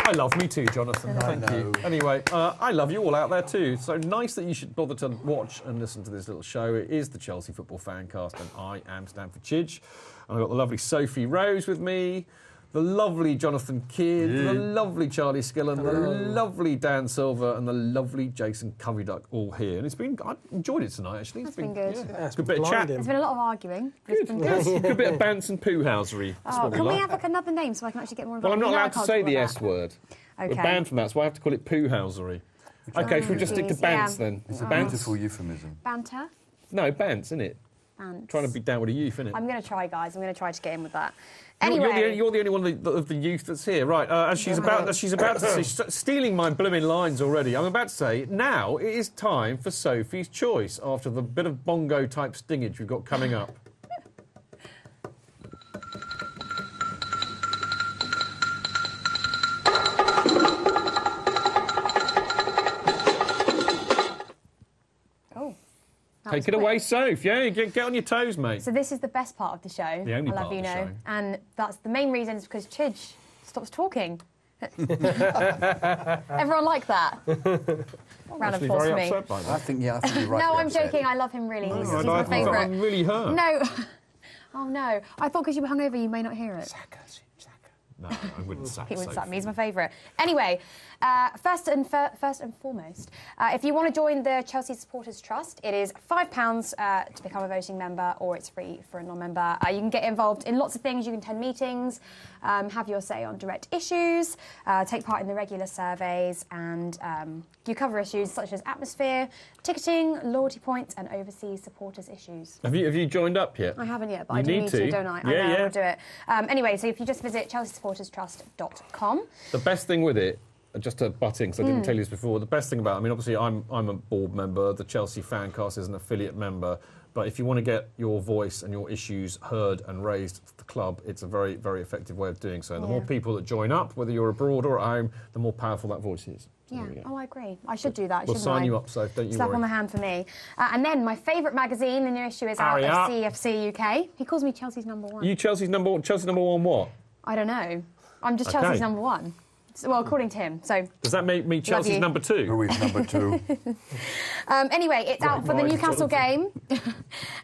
I love me too, Jonathan. Thank you. Anyway, I love you all out there too. So nice that you should bother to watch and listen to this little show. It is the Chelsea Football Fancast, and I am Stanford Chidge. And I've got the lovely Sophie Rose with me, the lovely Jonathan Kidd, the lovely Charlie Skillen, the lovely Dan Silver, and the lovely Jason Coveduck all here. And I've enjoyed it tonight, actually. It's been good. Yeah, it's a good bit of chat. There's been a lot of arguing. Good. It's been good. Good bit of bants and poo-housery. Can we have another name so I can actually get more involved? Well, I'm not allowed to say the S word. Okay. We're banned from that, so I have to call it poo-housery. OK, should we just stick to bants then? It's a beautiful euphemism. Banter? No, bants, isn't it? Bants. Trying to be down with the youth, isn't it? I'm going to try, guys. I'm going to try to get in with that. Anyway, you're the only one of the youth that's here, right? As she's about to say, stealing my blooming lines already. I'm about to say now it is time for Sophie's choice after the bit of bongo type stingage we've got coming up. Take it away, Soph. Yeah, get on your toes, mate. So this is the best part of the show. The only I'll part have you of the know. show. And that's the main reason is because Chidge stops talking. Everyone like that? Round of applause for me. Upset by that. I think you're right. No, I'm joking. I love him really. He's my favourite. I'm really hurt. No. Oh no. I thought because you were hungover you may not hear it. No, I wouldn't sack He wouldn't Sophie. sack me. He's my favourite. Anyway, first and foremost, if you want to join the Chelsea Supporters Trust, it is £5 to become a voting member, or it's free for a non-member. You can get involved in lots of things. You can attend meetings, have your say on direct issues, take part in the regular surveys, and you cover issues such as atmosphere, ticketing, loyalty points, and overseas supporters issues. Have you joined up yet? I haven't yet, but You I do need to, to. don't I? Yeah, I know, yeah. I'll do it. Anyway, so if you just visit chelseasupporterstrust.com. The best thing with it, just to butt in, because I didn't tell you this before, the best thing about it, I mean, obviously I'm a board member, the Chelsea Fancast is an affiliate member, but if you want to get your voice and your issues heard and raised to the club, it's a very, very effective way of doing so. And the more people that join up, whether you're abroad or at home, the more powerful that voice is. So Yeah. there we go. Oh, I agree. I should do that. We'll shouldn't sign I? you up, Soph, don't you Slap worry. on the hand for me. And then my favourite magazine, the new issue is out Hurry of up. CFC UK. He calls me Chelsea's number one. You Chelsea's number one what? I don't know. I'm just Okay. Chelsea's number one. Well, according to him. So Does that make me Chelsea's you. number two? Who is number two? anyway, it's out for the mind, Newcastle game,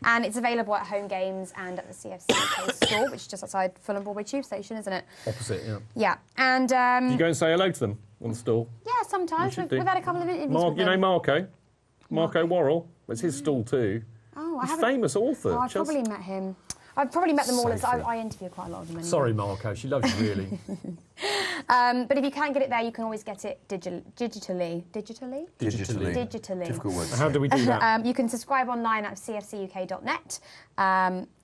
and it's available at home games and at the CFC UK store, which is just outside Fulham Broadway Tube Station, isn't it? Opposite, yeah. Yeah, and You go and say hello to them on the stall. yeah, sometimes should we've do. had a couple of interviews. Mark, with you know them. Marco Worrell. It's his stall too. Oh, I He's a haven't. famous author. Oh, I've Chelsea- probably met him. I've probably met them all. As Sophie. I interview quite a lot of them. Anyway. Sorry, Marco. She loves you, really. But if you can't get it there, you can always get it digitally. Digitally. Digitally. Difficult word. How do we do that? You can subscribe online at cfcuk.net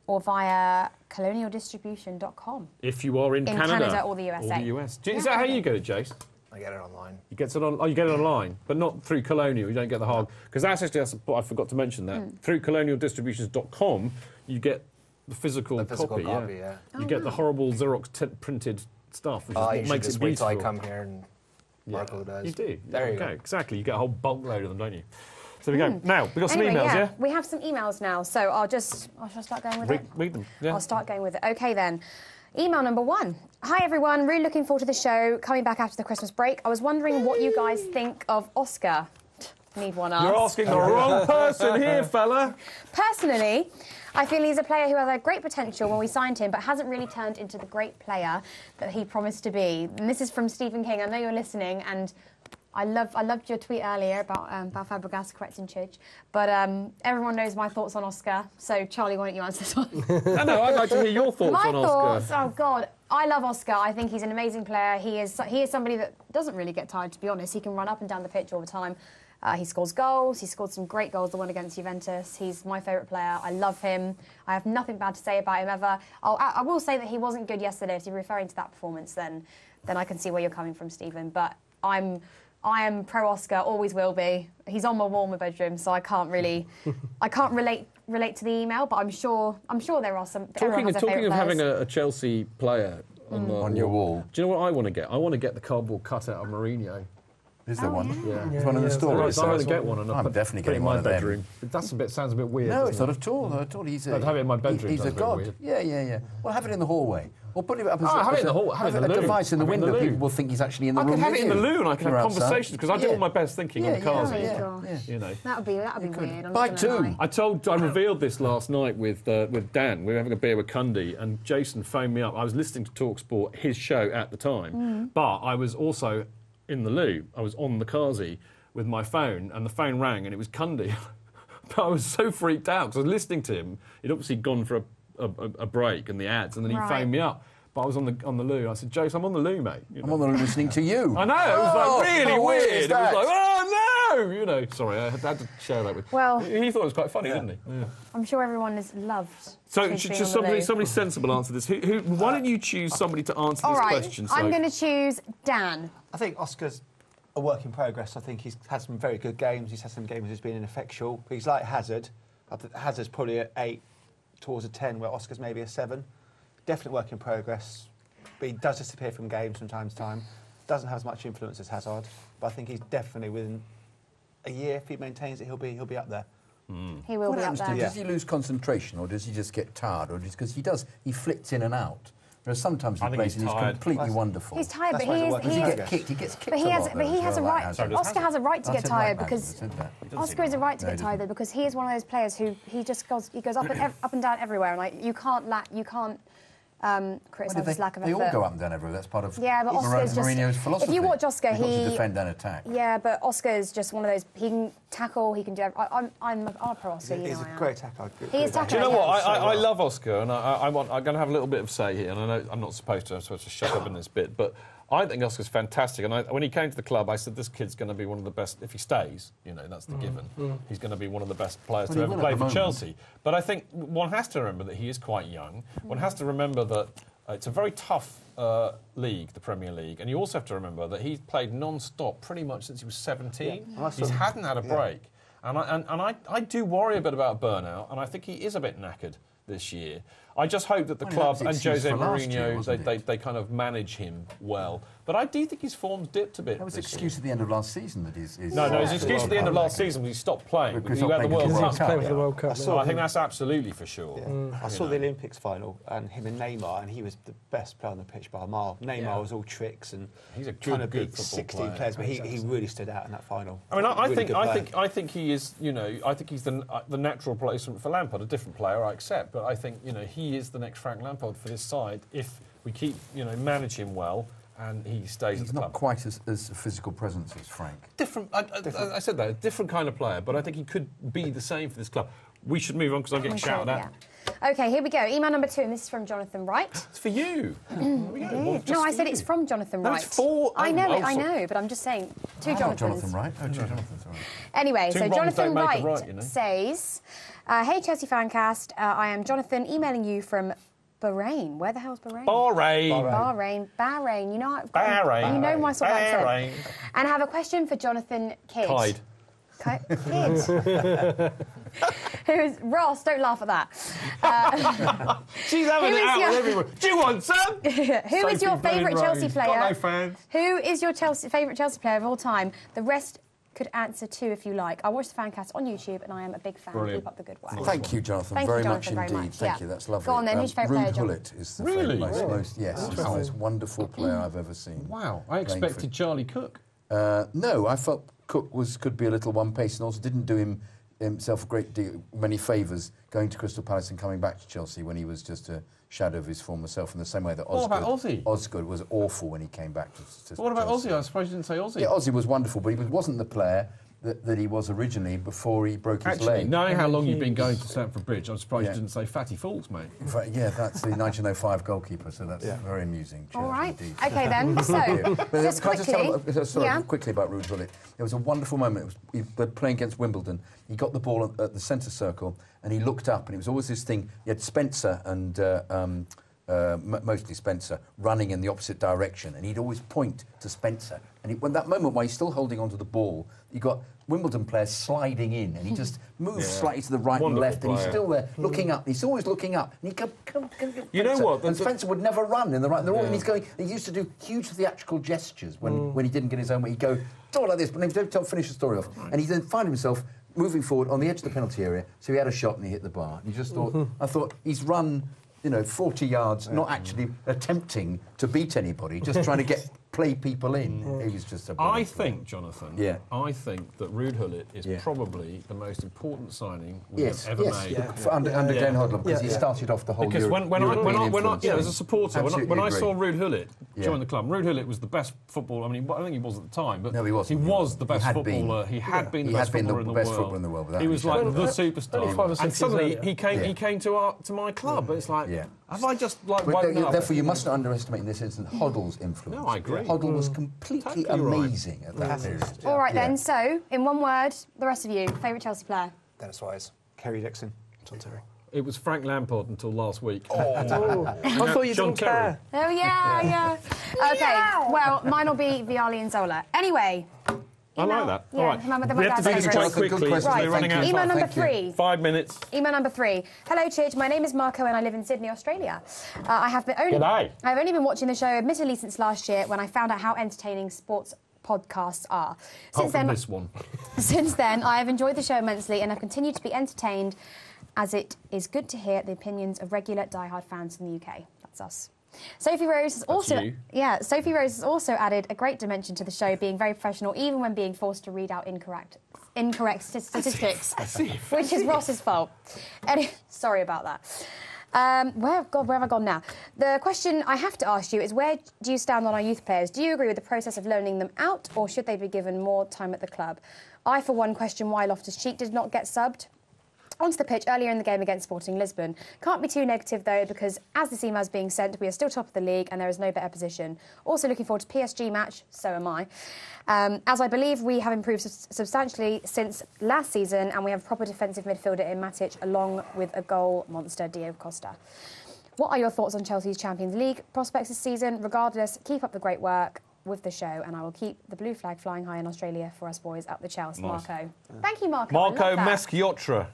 or via colonialdistribution.com. If you are in Canada or the USA. Or the US. Is that how you get it, Jace? I get it online. You get it on. Oh, you get it online, but not through Colonial. You don't get the hard because that's I forgot to mention that through colonialdistributions.com you get the physical copy. Yeah. You get the horrible Xerox printed stuff, which is what makes it just wait till beautiful. I come here and Marco does. You do. There you go. Exactly. You get a whole bulk load of them, don't you? So there we go. Now we've got some Anyway, emails. Yeah. We have some emails now, so I shall start going with it. Read them. Yeah. I'll start going with it. Okay, then. Email number 1. Hi, everyone. Really looking forward to the show. Coming back after the Christmas break. I was wondering what you guys think of Oscar. Need one asked. You're asking the wrong person here, fella. Personally, I feel he's a player who had great potential when we signed him, but hasn't really turned into the great player that he promised to be. And this is from Stephen King. I know you're listening, and I loved your tweet earlier about Fabregas correcting Chidge, but everyone knows my thoughts on Oscar. So Charlie, why don't you answer this one? No, I'd like to hear your thoughts My on thoughts. Oscar. Oh God, I love Oscar. I think he's an amazing player. He is somebody that doesn't really get tired. To be honest, he can run up and down the pitch all the time. He scores goals. He scored some great goals. The one against Juventus. He's my favourite player. I love him. I have nothing bad to say about him ever. I will say that he wasn't good yesterday. If you're referring to that performance, then I can see where you're coming from, Stephen. But I am pro Oscar. Always will be. He's on my wall in my bedroom, so I can't relate to the email. But I'm sure there are some. Talking of having a Chelsea player on On your wall. Do you know what I want to get? I want to get the cardboard cutout of Mourinho. Is there one? Yeah. It's one of the Right, stories. so I'm going to get one and I'll I'm put definitely it getting in my one of them. bedroom. Sounds a bit weird. No, it's doesn't not it? at all. Not at all. He's a, I'd have it in my bedroom, He's a sounds a bit god. weird. Yeah. Well, have it in the hallway. Or put it up as have it in the hall. have Have it in a the loo. device in the Have it in the window. loo. People will think he's actually in the I room. could have it in the with you. loo and I could You're have outside. conversations because I do Yeah. all my best thinking on the cars. Yeah. You know. That'd be weird. I'm By not gonna two. lie. I revealed this last night with Dan. We were having a beer with Cundy, and Jason phoned me up. I was listening to TalkSport, his show at the time, but I was also in the loo. I was on the carsy with my phone, and the phone rang, and it was Cundy. But I was so freaked out because I was listening to him. He'd obviously gone for a break and the ads, and then he phoned me up. But I was on the loo. I said, Jason, I'm on the loo, mate. You know? I'm on the loo listening to you. I know. It was like really how weird. is It was that? like, oh no! You know. Sorry, I had to share that with. Well, he thought it was quite funny, didn't he? Yeah. I'm sure everyone has loved. So, Chidge being just on the loo. somebody sensible answer this. Why don't you choose somebody to answer All this right, question? I'm going to choose Dan. I think Oscar's a work in progress. I think he's had some very good games. He's had some games he's been ineffectual. He's like Hazard. I think Hazard's probably an 8 towards a 10, where Oscar's maybe a 7. Definitely work in progress. But he does disappear from games from time to time. Doesn't have as much influence as Hazard. But I think he's definitely within a year, if he maintains it, he'll be up there. He will What be up happens to him? there. Does he lose concentration, or does he just get tired, or because he flits in and out? Whereas sometimes he I think plays he's and he's tired. completely wonderful. He's tired, That's but why he he's is. a work in Does he He is get kicked? He gets kicked but he a has. lot, But he though, has as a well, right. like Hazard. Oscar has a right to I get said tired right, because Magnus, I said that. Oscar has a right to No, get he tired didn't. though because he is one of those players who he goes up and down everywhere, and like you can't criticise his lack of They effort. all go up and down everywhere. That's part of Yeah, but Oscar's just. Mourinho's philosophy. If you watch Oscar, You've got to he defend and attack. Yeah, but Oscar is just one of those. He can tackle. He can do. I'm a pro Oscar. You He's know a I am. great attacker. He is Do you tackling. know what? Yes. I love Oscar, and I'm going to have a little bit of say here, and I know I'm not supposed to. I'm supposed to shut up in this bit, but I think Oscar's fantastic. And when he came to the club, I said, this kid's going to be one of the best, if he stays, you know, that's the given. He's going to be one of the best players Well, to he ever will play at for the moment. Chelsea. But I think one has to remember that he is quite young. One has to remember that it's a very tough league, the Premier League. And you also have to remember that he's played non-stop pretty much since he was 17. Yeah. He hasn't had a break. And I do worry a bit about burnout, and I think he is a bit knackered this year. I just hope that the Well, club that was and the excuse Jose for last year, Mourinho, wasn't it? they kind of manage him well. But I do think his form's dipped a bit. That was this the excuse year. at the end of last season that he's No, his excuse at the end of last season was he stopped playing Because because he had the he was World playing Cup. for Playing for the World Cup. So I think that's absolutely for sure. I saw the Olympics final and him and Neymar, and he was the best player on the pitch by a mile. Neymar was all tricks and He's a trying to good beat football 16 player. players, but he really stood out in that final. I mean, Really good player. I think he is. You know, I think he's the natural replacement for Lampard. A different player, I accept, but I think he is the next Frank Lampard for this side if we keep manage him well and he stays at He's the not club. quite as a physical presence as Frank. Different. I said that, a different kind of player, but I think he could be the same for this club. We should move on because I'm getting shouted at. Yeah. Okay, here we go. Email number 2, and this is from Jonathan Wright. It's for you. Well, No, I said it's from Jonathan No, Wright. it's for- I know oh, it, I sorry. know, but I'm just saying two Not Jonathans. Jonathan Wright. Oh, Jonathan, sorry. Anyway, Two so wrongs Jonathan don't make a Wright right, you know. says, "Hey Chelsea Fancast, I am Jonathan, emailing you from Bahrain. Where the hell's Bahrain? Bahrain. You know, Bahrain. You know my sort of accent. Bahrain. And I have a question for Jonathan Kidd. Kidd. Who's Ross? Don't laugh at that. She's having Who it is out your- with everyone. Do you want some? Who is your favourite Chelsea player? Got no fans. Who is your favourite Chelsea player of all time? The rest could answer too if you like. I watch the Fancast on YouTube and I am a big fan. Brilliant. Keep up the good work. Thank you, Jonathan, Thank you, very Jonathan, much very indeed. much, Thank yeah. you, that's lovely. Go on then, who's your favourite Ruud player, John? Gullit is the Really? most yes, he's the most wonderful player I've ever seen. Wow, I playing for expected Charlie Cook. No, I felt Cook could be a little one-paced and also didn't do himself many favours going to Crystal Palace and coming back to Chelsea when he was just a shadow of his former self, in the same way that What about Ozzy? Osgood was awful when he came back to What about Chelsea. Ozzy? I suppose you didn't say Ozzy. Yeah, Ozzy was wonderful, but he wasn't the player that he was originally before he broke his Actually, leg. knowing how long you've been going to Stamford Bridge, I'm surprised Yeah. you didn't say Fatty Fools, mate. In fact, yeah, that's the 1905 goalkeeper, so that's very amusing. All Cheers right. indeed. Okay then. So, But just can I quickly. tell yeah. quickly about Ruud Gullit. There was a wonderful moment. They were playing against Wimbledon. He got the ball at the centre circle, and he looked up, and it was always this thing. You had Spencer and mostly Spencer running in the opposite direction, and he'd always point to Spencer. And when that moment where he's still holding onto the ball, you got Wimbledon players sliding in, and he just moves slightly to the right Wonderful and left, and he's player. still there looking up. He's always looking up, and he come. You know what? And Spencer would never run in the right. And he used to do huge theatrical gestures when he didn't get his own way. He'd go thought like this, but don't finish the story off. And he then found himself moving forward on the edge of the penalty area, so he had a shot and he hit the bar. And you just thought, I thought, he's run, 40 yards, not actually attempting to beat anybody, just trying to play people in. He was just a I think, Jonathan, Yeah. I think that Ruud Gullit is probably the most important signing we Yes, have ever made. Under Glenn Hoddle, because he started off the whole Because when I as a supporter, when I saw Ruud Gullit join the club, Ruud Gullit was the best footballer. I mean, I think he was at the time, but no, he wasn't. He was the best footballer. He had been the best footballer in the world. He was like the superstar. And suddenly he came to my club. But it's like, have I just woken up? Therefore, you must not underestimate in this instance Hoddle's influence. No, I agree. Hoddle was completely amazing at that period. All right then. So, in one word, the rest of you, favourite Chelsea player? Dennis Wise. Kerry Dixon. John Terry. It was Frank Lampard until last week. I thought you didn't care. Oh, yeah. Okay, well, mine will be Vialli and Zola. Anyway. I like that. Yeah, All right. we have to do this quite quickly. Right. We're running out of Email time. number 3. 5 minutes. Email number 3. Hello, Chidge. My name is Marco and I live in Sydney, Australia. I've only been watching the show, admittedly, since last year when I found out how entertaining sports podcasts are. This one. Since then, I have enjoyed the show immensely and have continued to be entertained, as it is good to hear the opinions of regular diehard fans in the UK. That's us. Sophie Rose has Sophie Rose has also added a great dimension to the show, being very professional even when being forced to read out incorrect statistics, which is Ross's fault. Sorry about that. Where have I gone now? The question I have to ask you is, where do you stand on our youth players? Do you agree with the process of loaning them out, or should they be given more time at the club? I, for one, question why Loftus-Cheek did not get subbed onto the pitch earlier in the game against Sporting Lisbon. Can't be too negative, though, because as this email is being sent, we are still top of the league and there is no better position. Also looking forward to PSG match, so am I. As I believe we have improved substantially since last season, and we have a proper defensive midfielder in Matic, along with a goal monster, Diego Costa. What are your thoughts on Chelsea's Champions League prospects this season? Regardless, keep up the great work with the show, and I will keep the blue flag flying high in Australia for us boys up the Chelsea. Nice. Marco. Thank you, Marco. Marco Mesciotra.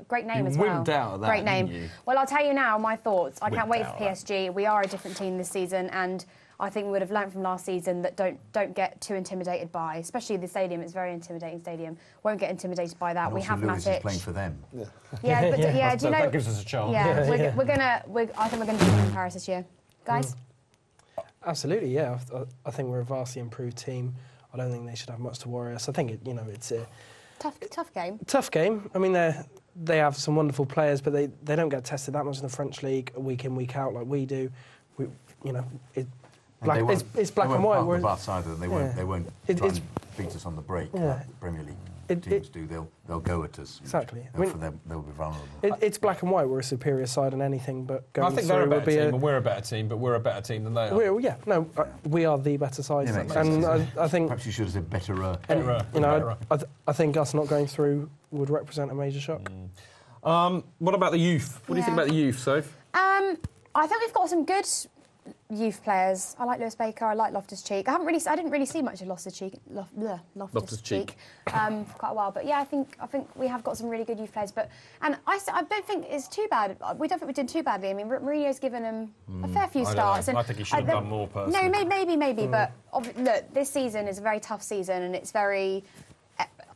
Great name as well. Wimped out of that, great name. You? Well, I'll tell you now my thoughts. I can't wait for PSG. We are a different team this season, and I think we would have learnt from last season that don't get too intimidated by, especially the stadium. It's a very intimidating stadium. Won't get intimidated by that. And we have Lewis Matic. Is playing for them. Do you know? That gives us a chance. Yeah, I think we're going to be in Paris this year, guys. Absolutely, yeah. I think we're a vastly improved team. I don't think they should have much to worry us. I think it's a tough game. Tough game. I mean, they have some wonderful players, but they don't get tested that much in the French league week in, week out like we do. It's black and white. They won't bus either. They won't try and beat us on the break. Like the Premier League teams do. They'll go at us. Exactly. They'll be vulnerable. It's black and white. We're a superior side on anything, but going I think they're a better team, and we're a better team, but we're a better team than they are. We are the better side, and I think perhaps you should have said better. I think us not going through would represent a major shock. What about the youth? What do you think about the youth, Soph? I think we've got some good youth players. I like Lewis Baker. I like Loftus-Cheek. I didn't really see much of Loftus-Cheek for quite a while. But yeah, I think we have got some really good youth players. I don't think it's too bad. We don't think we did too badly. I mean, Mourinho's given them a fair few starts. I think he should have done more. Personally, no, maybe. But look, this season is a very tough season, and it's very.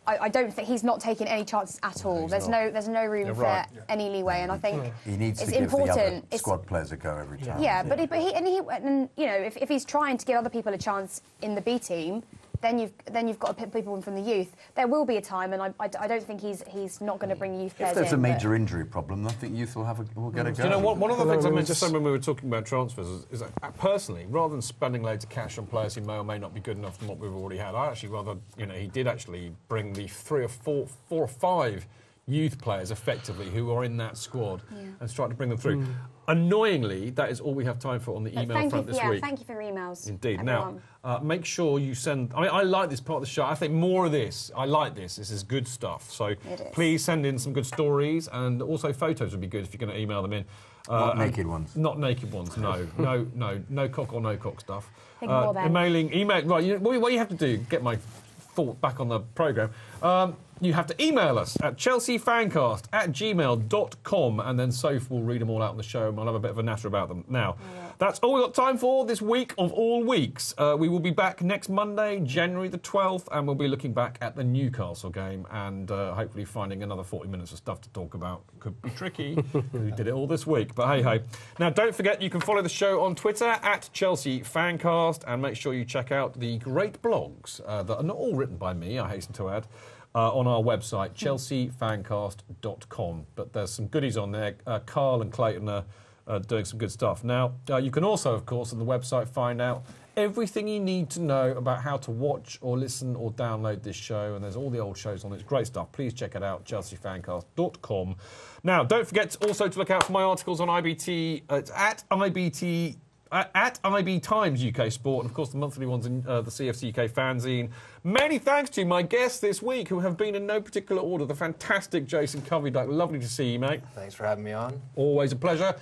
I don't think he's not taking any chances at all. There's no room for any leeway, and I think he needs it's to give important. The other squad players a go every time. Yeah, but if he's trying to give other people a chance in the B team, then you've got to pick people in from the youth. There will be a time, and I don't think he's not going to bring youth players in. If there's a major injury problem, I think youth will get a go. Do you know what? One of the things I mentioned when we were talking about transfers is that personally, rather than spending loads of cash on players who may or may not be good enough than what we've already had, I actually he did actually bring the 3 or 4 or 5 youth players effectively who are in that squad and start to bring them through. Annoyingly, that is all we have time for on the email front this week. Thank you for your emails. Indeed. Everyone. Now, make sure you send... I like this part of the show. I think more of this. I like this. This is good stuff. So please send in some good stories, and also photos would be good if you're going to email them in. Not naked ones. Not naked ones, no. No cock or no cock stuff. Email. Right, what you have to do, get my thought back on the programme. you have to email us at chelseafancast@gmail.com, and then Soph will read them all out on the show, and we'll have a bit of a natter about them. Now, that's all we've got time for this week of all weeks. We will be back next Monday, January the 12th, and we'll be looking back at the Newcastle game and hopefully finding another 40 minutes of stuff to talk about. Could be tricky. We did it all this week, but hey. Now, don't forget, you can follow the show on Twitter at Chelsea Fancast, and make sure you check out the great blogs that are not all written by me, I hasten to add, on our website, chelseafancast.com. But there's some goodies on there. Carl and Clayton are doing some good stuff. Now, you can also, of course, on the website find out everything you need to know about how to watch or listen or download this show, and there's all the old shows on it. It's great stuff. Please check it out, chelseafancast.com. Now, don't forget also to look out for my articles on IBT. It's at IB Times UK Sport, and of course the monthly ones in the CFC UK fanzine. Many thanks to my guests this week, who have been in no particular order. The fantastic Jason Covey-Duck. Lovely to see you, mate. Thanks for having me on. Always a pleasure.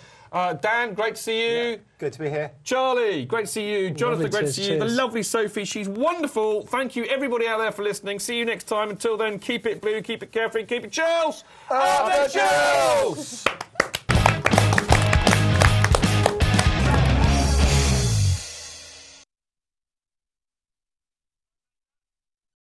Dan, great to see you. Yeah, good to be here. Charlie, great to see you. Jonathan, Lovely, great to see you. cheers. The lovely Sophie, she's wonderful. Thank you, everybody out there, for listening. See you next time. Until then, keep it blue, keep it carefree, keep it Chels. Up the Chels!